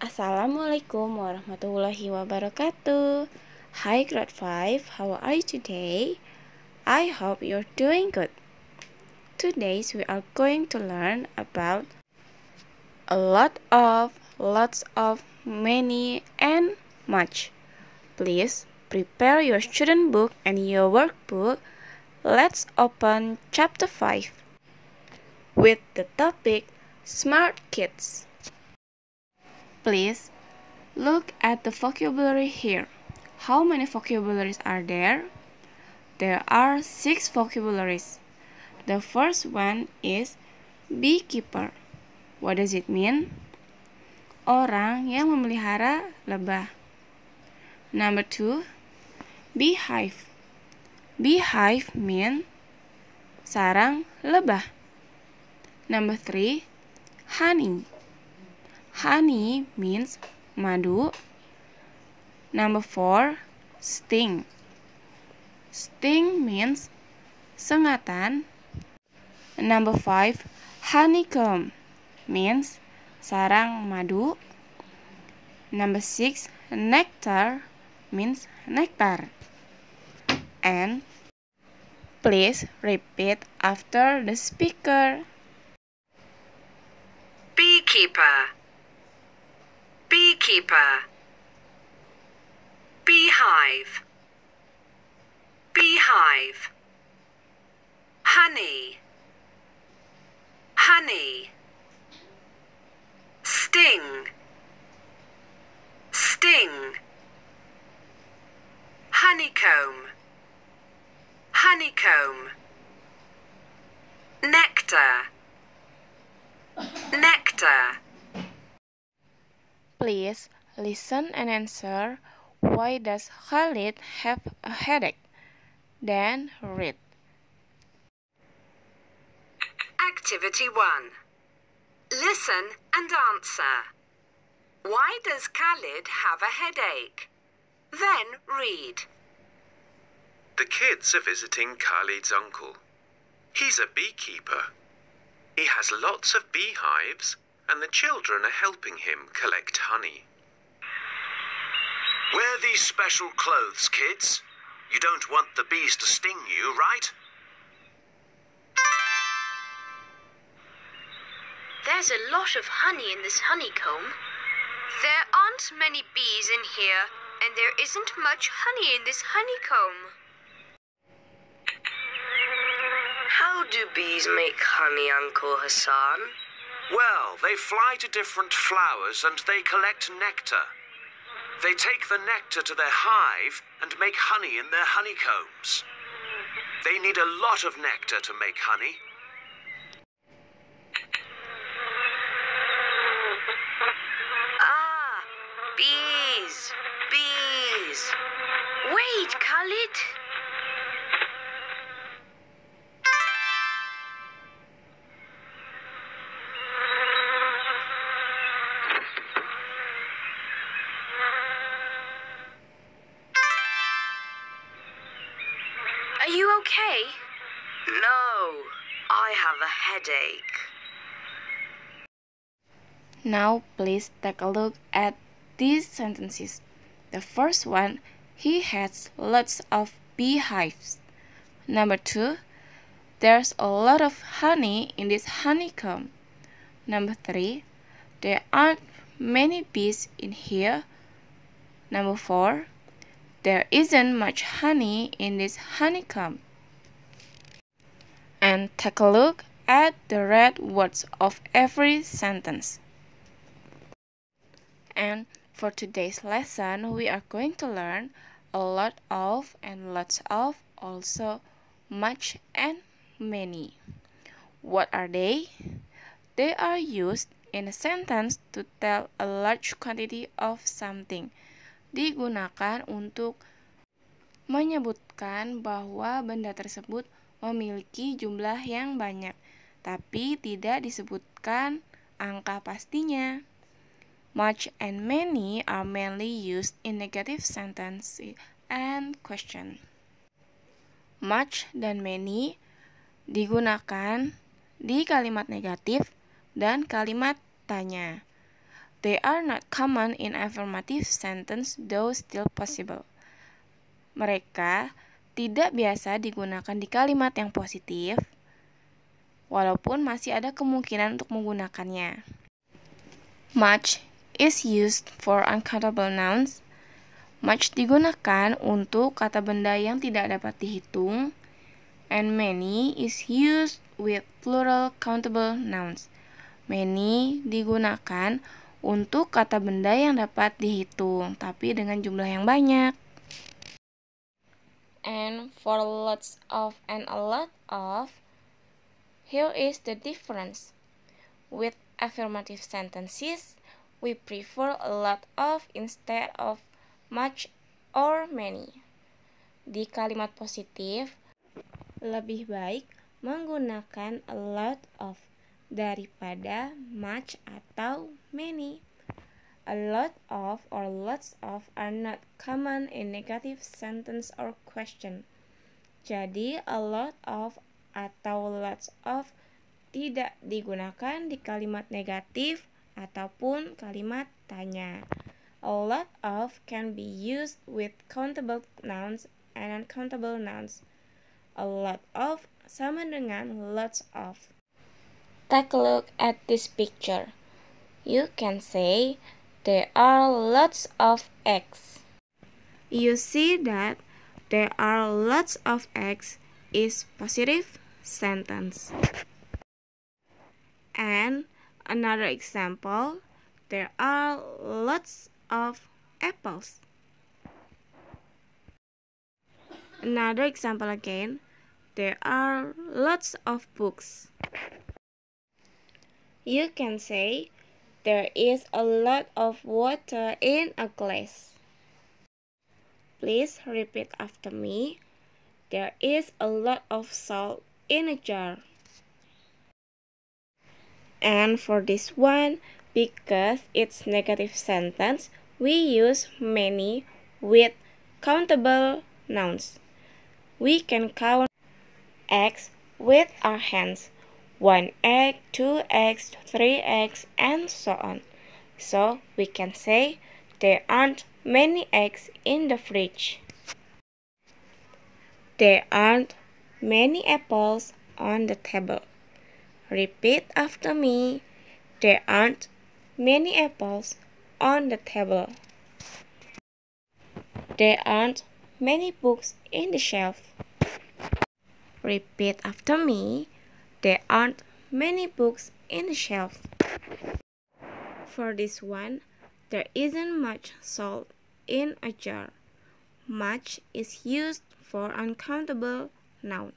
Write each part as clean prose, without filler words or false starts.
Assalamualaikum warahmatullahi wabarakatuh. Hi grade 5, how are you today? I hope you're doing good. Today we are going to learn about lots of, many, and much. Please prepare your student book and your workbook. Let's open chapter 5 with the topic Smart Kids. Please look at the vocabulary here. How many vocabularies are there? There are 6 vocabularies. The first one is beekeeper. What does it mean? Orang yang memelihara lebah. Number 2, beehive. Beehive means sarang lebah. Number 3, honey. Honey means madu. Number 4, sting. Sting means sengatan. Number 5, honeycomb means sarang madu. Number 6, nectar means nectar. And please repeat after the speaker. Beekeeper, beekeeper. Beehive, beehive. Honey, honey. Sting, sting. Honeycomb, honeycomb. Nectar, nectar. Please listen and answer. Why does Khalid have a headache? Then read. Activity 1. Listen and answer. Why does Khalid have a headache? Then read. The kids are visiting Khalid's uncle. He's a beekeeper. He has lots of beehives, and the children are helping him collect honey. Wear these special clothes, kids. You don't want the bees to sting you, right? There's a lot of honey in this honeycomb. There aren't many bees in here, and there isn't much honey in this honeycomb. How do bees make honey, Uncle Hassan? Well, they fly to different flowers and they collect nectar. They take the nectar to their hive and make honey in their honeycombs. They need a lot of nectar to make honey. Ah, bees, bees. Wait, Khalid. Are you okay? No, I have a headache. Now please take a look at these sentences. The first one, he has lots of beehives. Number 2, there's a lot of honey in this honeycomb. Number 3, there aren't many bees in here. Number 4, there isn't much honey in this honeycomb. And take a look at the red words of every sentence. And for today's lesson, we are going to learn a lot of and lots of, also much and many. What are they? They are used in a sentence to tell a large quantity of something. Digunakan untuk menyebutkan bahwa benda tersebut memiliki jumlah yang banyak, tapi tidak disebutkan angka pastinya. Much and many are mainly used in negative sentence and question. Much dan many digunakan di kalimat negatif dan kalimat tanya. They are not common in affirmative sentence, though still possible. Mereka tidak biasa digunakan di kalimat yang positif, walaupun masih ada kemungkinan untuk menggunakannya. Much is used for uncountable nouns. Much digunakan untuk kata benda yang tidak dapat dihitung, and many is used with plural countable nouns. Many digunakan untuk kata benda yang dapat dihitung, tapi dengan jumlah yang banyak. And for lots of and a lot of, here is the difference. With affirmative sentences, we prefer a lot of instead of much or many. Di kalimat positif, lebih baik menggunakan a lot of daripada much atau many. A lot of or lots of are not common in negative sentence or question. Jadi, a lot of atau lots of tidak digunakan di kalimat negatif ataupun kalimat tanya. A lot of can be used with countable nouns and uncountable nouns. A lot of sama dengan lots of. Take a look at this picture. You can say, there are lots of eggs. You see that there are lots of eggs is positive sentence. And another example, there are lots of apples. Another example again, there are lots of books. You can say, there is a lot of water in a glass. Please repeat after me. There is a lot of salt in a jar. And for this one, because it's negative sentence, we use many with countable nouns. We can count eggs with our hands. 1 egg, 2 eggs, 3 eggs, and so on. So we can say, there aren't many eggs in the fridge. There aren't many apples on the table. Repeat after me. There aren't many apples on the table. There aren't many books in the shelf. Repeat after me. There aren't many books in the shelf. For this one, there isn't much salt in a jar. Much is used for uncountable noun.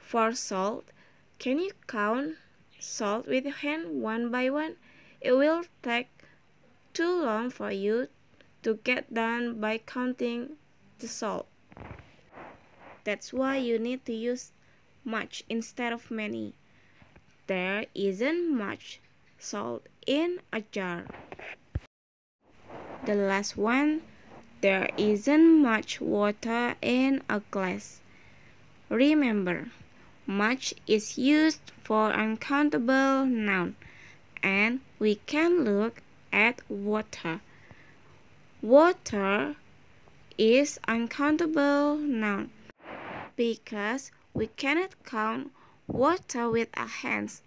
For salt, can you count salt with your hand one by one? It will take too long for you to get done by counting the salt. That's why you need to use much instead of many. There isn't much salt in a jar. The last one, there isn't much water in a glass. Remember, much is used for uncountable noun, and we can look at water. Water is uncountable noun because we cannot count water with our hands.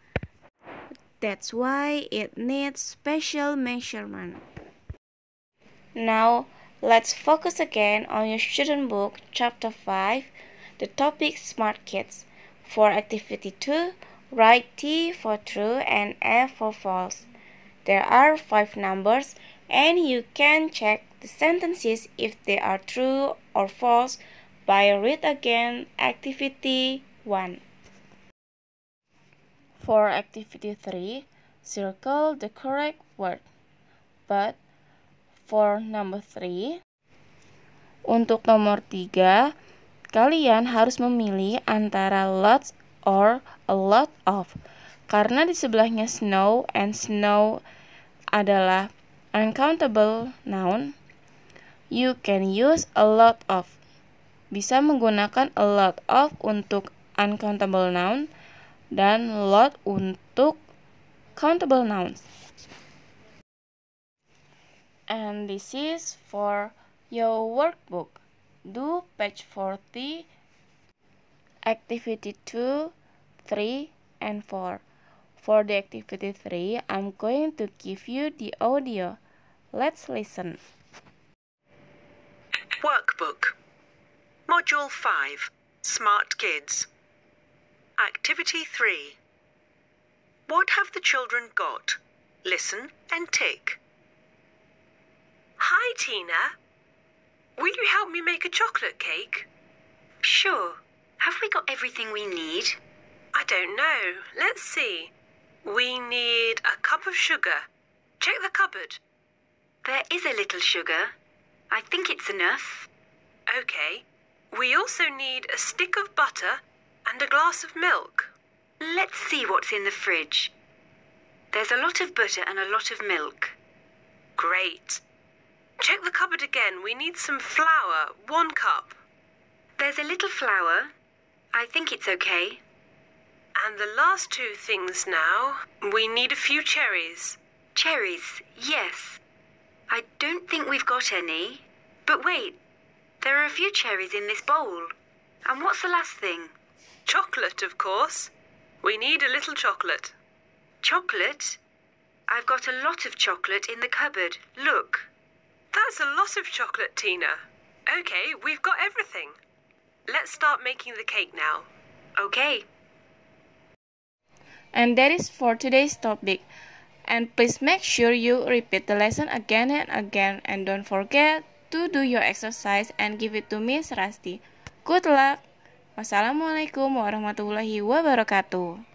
That's why it needs special measurement. Now, let's focus again on your student book, chapter 5, the topic Smart Kids. For activity 2, write T for true and F for false. There are 5 numbers, and you can check the sentences if they are true or false by read again activity 1. For activity 3, circle the correct word. But for number 3, untuk nomor 3, kalian harus memilih antara lots or a lot of. Karena di sebelahnya snow and snow adalah uncountable noun, you can use a lot of. Bisa menggunakan a lot of untuk uncountable noun dan lot untuk countable nouns. And this is for your workbook. Do page 40, activity 2, 3, and 4. For the activity 3, I'm going to give you the audio. Let's listen. Workbook. Module 5. Smart Kids. Activity 3. What have the children got? Listen and tick. Hi, Tina. Will you help me make a chocolate cake? Sure. Have we got everything we need? I don't know. Let's see. We need a cup of sugar. Check the cupboard. There is a little sugar. I think it's enough. Okay. We also need a stick of butter and a glass of milk. Let's see what's in the fridge. There's a lot of butter and a lot of milk. Great. Check the cupboard again. We need some flour, 1 cup. There's a little flour. I think it's okay. And the last 2 things now. We need a few cherries. Cherries, yes. I don't think we've got any. But wait, there are a few cherries in this bowl. And what's the last thing? Chocolate, of course. We need a little chocolate. Chocolate? I've got a lot of chocolate in the cupboard. Look. That's a lot of chocolate, Tina. Okay, we've got everything. Let's start making the cake now. Okay. And that is for today's topic. And please make sure you repeat the lesson again and again. And don't forget to do your exercise and give it to Miss Rasti. Good luck. Wassalamualaikum warahmatullahi wabarakatuh.